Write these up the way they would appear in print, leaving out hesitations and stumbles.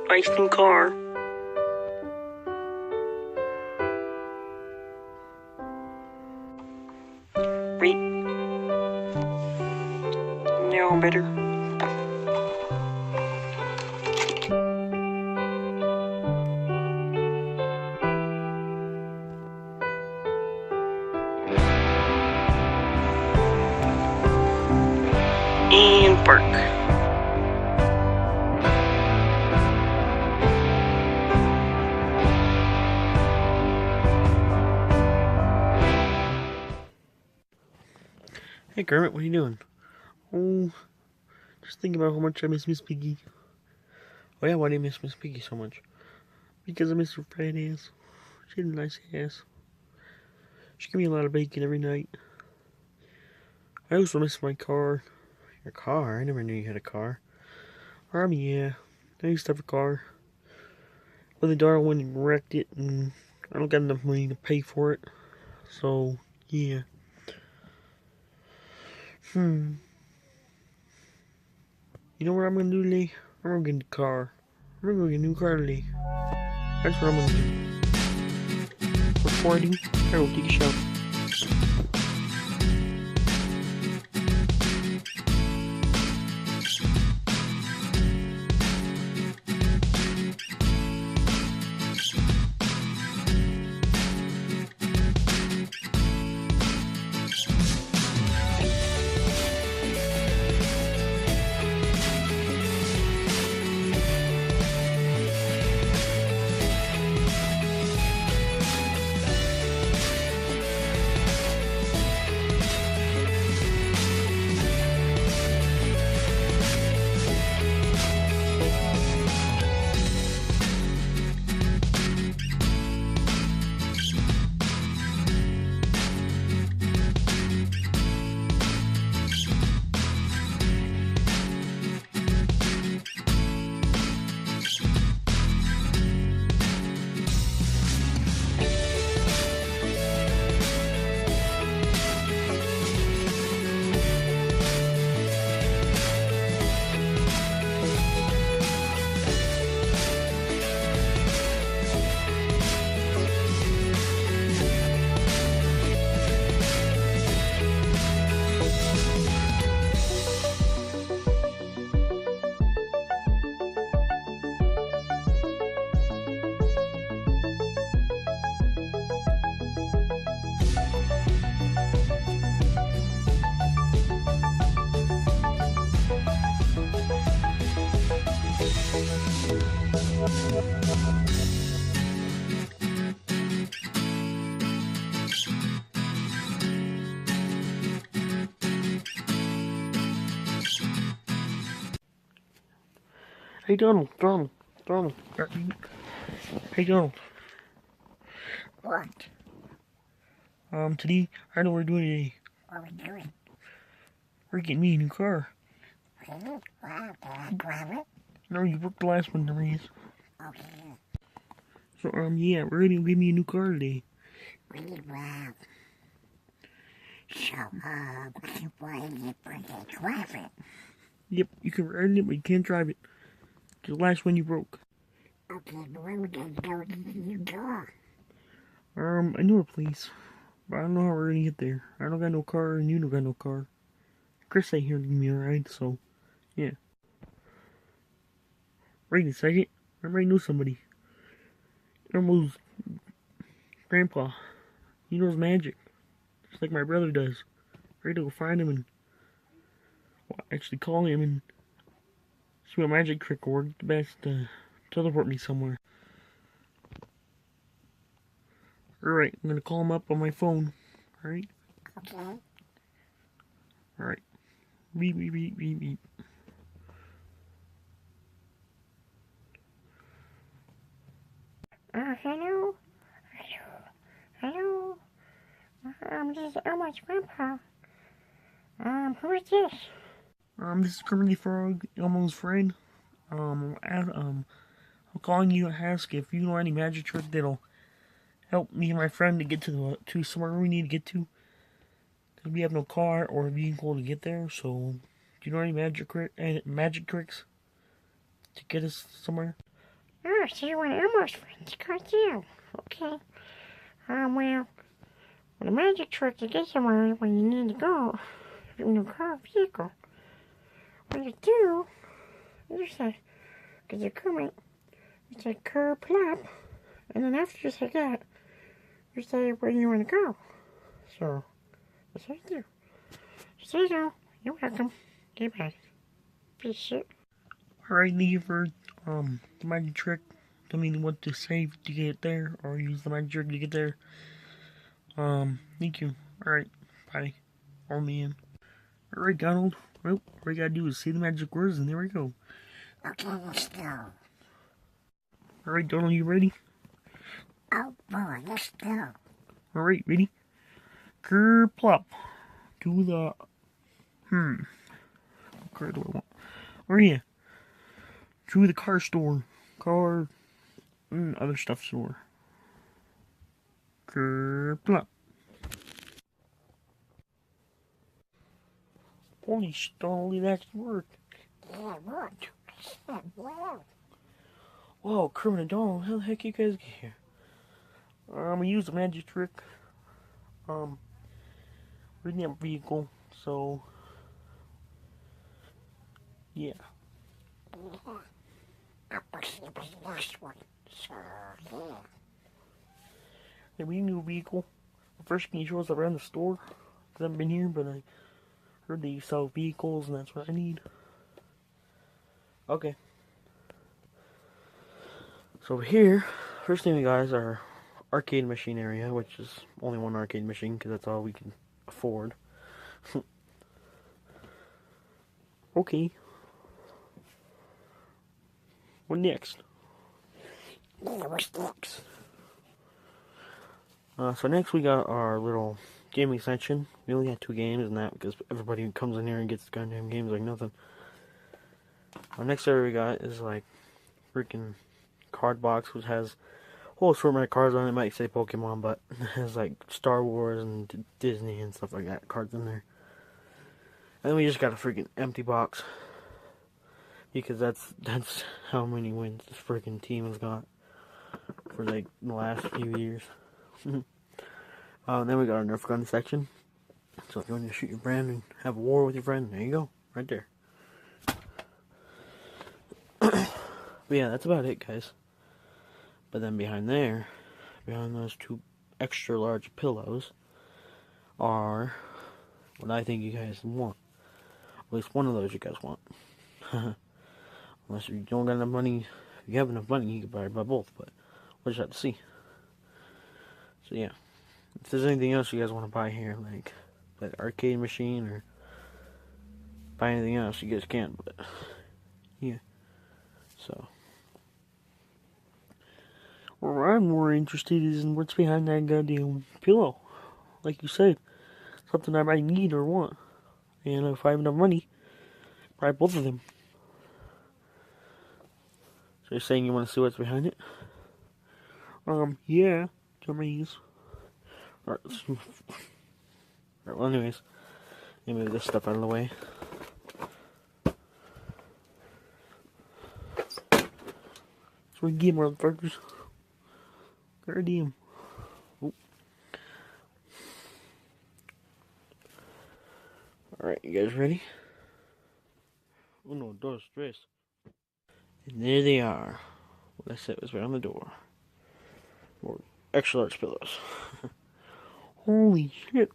Nice new car. Right? Now better. And park. Hey Kermit, what are you doing? Oh, just thinking about how much I miss Miss Piggy. Oh yeah, why do you miss Miss Piggy so much? Because I miss her fat ass. She had a nice ass. She gave me a lot of bacon every night. I also miss my car. Your car? I never knew you had a car. Yeah. I used to have a car. But the daughter went and wrecked it, and I don't got enough money to pay for it. So, yeah. You know what I'm gonna do today? I'm gonna get a car. I'm gonna go get a new car today. That's what I'm gonna do. Recording. I will take a shower. Hey Donald. Hey Donald. What? Today, I know what we're doing today. What are we doing? We're getting me a new car. Really? Wow, can I grab it? No, you broke the last one to raise. Okay. So, yeah, we're gonna give me a new car today. Really? Wow. So, why is it for the drive it? Yep, you can ride it, but you can't drive it. The last one you broke. Okay, but where we gonna go to the new car? I know a place, but I don't know how we're gonna get there. I don't got no car, and you don't got no car. Chris ain't here to give me a ride, so, yeah. Wait a second, I might know somebody. Elmo's grandpa. He knows magic, just like my brother does. Ready to go find him and actually call him and see what magic trick will work the best to teleport me somewhere. Alright, I'm gonna call him up on my phone. Alright? Okay. Alright. Beep, beep, beep, beep, beep. Hello? Hello? This is Elmo's grandpa. Who is this? This is Kermit the Frog, Elmo's friend. I'm calling you to ask if you know any magic trick that'll help me and my friend to get to somewhere we need to get to. Cause we have no car or vehicle to get there, so do you know any magic tricks to get us somewhere? Oh, so you want Elmo's friends cartoon? Okay. Well, the magic trick to get somewhere when you need to go in your car vehicle. What you do, you say, because you're Kermit, you say Kerr plop, and then after you say that, you say where you want to go. So, that's what you do. So you go. You're welcome. Goodbye. Piece of shit. Alright, thank you for the magic trick. Tell me what to save to get there, or use the magic trick to get there. Thank you. Alright, bye. All me in. Alright, Donald. Well, all you gotta do is say the magic words, and there we go. Okay, let's go. Alright, Donald, you ready? Oh boy, let's go. Alright, ready? Kerplop. To the... What car do I want? Oh yeah. To the car store. Car... other stuff store. Kerplop. Holy shit, Donald, it actually worked. Yeah, what? Wow. Whoa, Kermit and Donald, how the heck you guys get here? I'm gonna use the magic trick. We're in that vehicle, so... yeah. I wish it was the last one. So, yeah. Yeah, we need a new vehicle. First, can you show us around the store? I haven't been here, but I heard they sell vehicles, and that's what I need. Okay. So over here, first thing we got is our arcade machine area, which is only one arcade machine, because that's all we can afford. Okay. What next? Yeah, what's next? So next we got our little gaming section. We only had 2 games and that because everybody comes in here and gets goddamn games like nothing. Our next area we got is like freaking card box, which has a whole assortment of cards on it. It might say Pokemon, but it has like Star Wars and Disney and stuff like that cards in there. And then we just got a freaking empty box because that's how many wins this freaking team has got for like the last few years. Then we got our Nerf gun section. So if you want to shoot your friend and have a war with your friend, there you go, right there. But yeah, that's about it, guys. But then behind there, behind those 2 extra large pillows, are what I think you guys want. At least one of those you guys want. Unless you don't got enough money. If you have enough money, you can probably buy both, but we'll just have to see. So yeah. If there's anything else you guys want to buy here, like that arcade machine or buy anything else, you guys can, but yeah. So what I'm more interested is in what's behind that goddamn pillow. Like you said, something I might need or want. And if I have enough money, buy both of them. So you're saying you want to see what's behind it? Yeah, dummies. Alright, well anyways, let me move this stuff out of the way. So we get motherfuckers. Goddamn. Oh. Alright, you guys ready? Uno, dos, tres. And there they are. What I said was right on the door. More extra large pillows. Holy shit.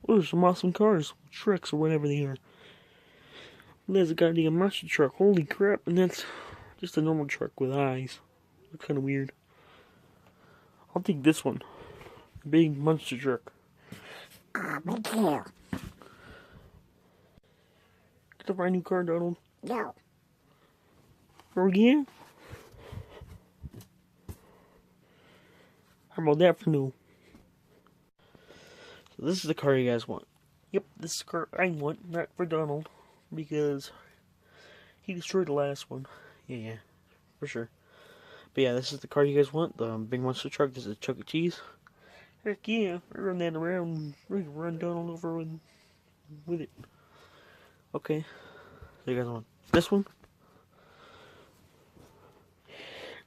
Those are some awesome cars. Trucks or whatever they are. There's a goddamn monster truck. Holy crap. And that's just a normal truck with eyes. Looks kind of weird. I'll take this one. Big monster truck. Me too. Get the brand new car, Donald. No. Oh yeah? How about that for new? So this is the car you guys want. Yep, this is the car I want, not for Donald. Because he destroyed the last one. Yeah, for sure. But yeah, this is the car you guys want. The big monster truck. This is a Chuck E. Cheese. Heck yeah, I run that around. We can run Donald over with it. Okay. So you guys want this one?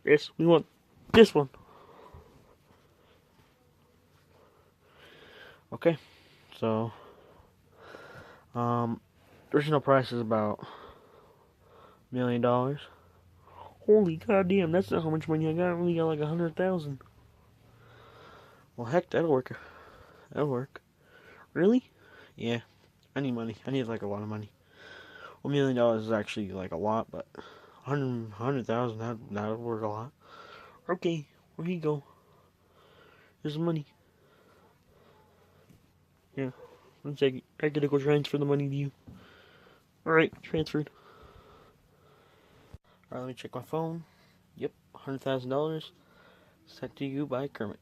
Yes, we want this one. Okay, so original price is about $1 million. Holy goddamn, that's not how much money I got. I only got like 100,000. Well, heck, that'll work. That'll work. Really? Yeah, I need money. I need like a lot of money. $1 million is actually like a lot, but 100,000 that'll work a lot. Okay, where you go? Here's the money. Yeah, one second. I gotta go transfer the money to you. Alright, transferred. Alright, let me check my phone. Yep, $100,000 sent to you by Kermit.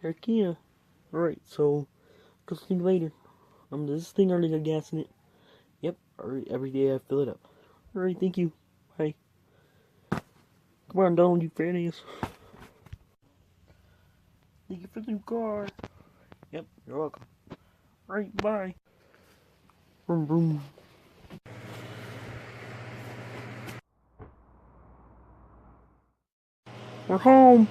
Heck yeah. Alright, so, go see you later. This thing already got gas in it. Yep, every day I fill it up. Alright, thank you. Bye. Come on, Donald, you fat ass. Thank you for the new car. Yep, you're welcome. Alright, bye. Vroom, vroom. We're home.